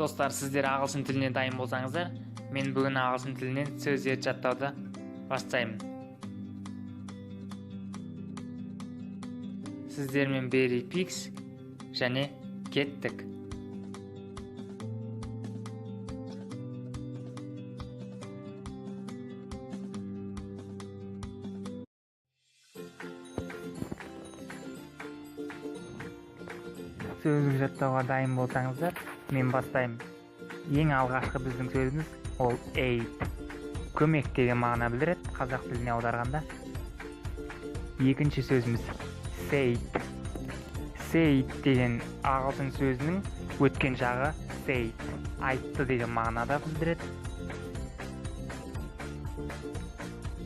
Достар, сіздер ағылшын тіліне дайын болсаңыздар, мен бүгін ағылшын тілінен сөздер жаттауды бастаймын. Сіздермен Berry Pigs және кеттік. Сөзді жаттауға дайын болсаңыздар, мен бастаймын. Ең алғашқы біздің сөзіміз ол aid. Көмек деген мағына білдіреді қазақ тіліне аударғанда. Екінші сөзіміз said. Said деген ағылшын сөзінің өткен жағы said. Айтты деген мағынада білдіреді.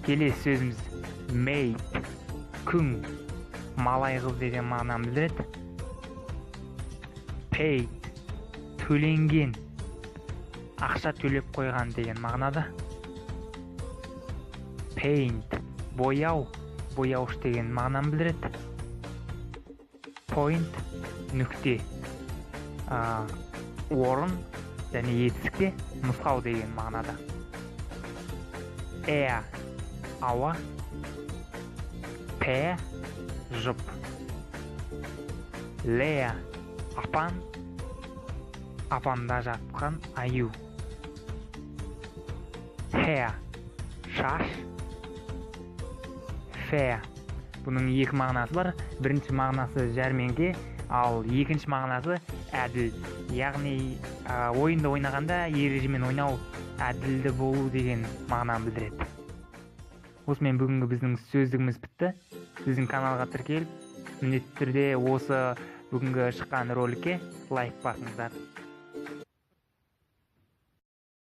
Келесі сөзіміз made. Күң, малай қыз деген мағынаны білдіреді. Paid, төленген, ақша төлеп қойған деген мағынада. Paint, бояу, бояуыш деген мағынаны білдіреді. Point, нүкте, орын және етістікте нұсқау деген мағынада. Air, ауа. Pair, жұп. Layer, апан, апанда жатқан аю. Hair, шаш. Fair, бұның екі мағынасы бар. Бірінші мағынасы жәрмеңке, ал екінші мағынасы әділ. Яғни ойынды ойнағанда ережемен ойнау, әділді болу деген мағынаны білдіреді. Осымен бүгінгі біздің сөздігіміз бітті. Біздің каналға тіркеліп, міндетті түрде осы бүгінгі шыққан роликке лайк басыңыздар.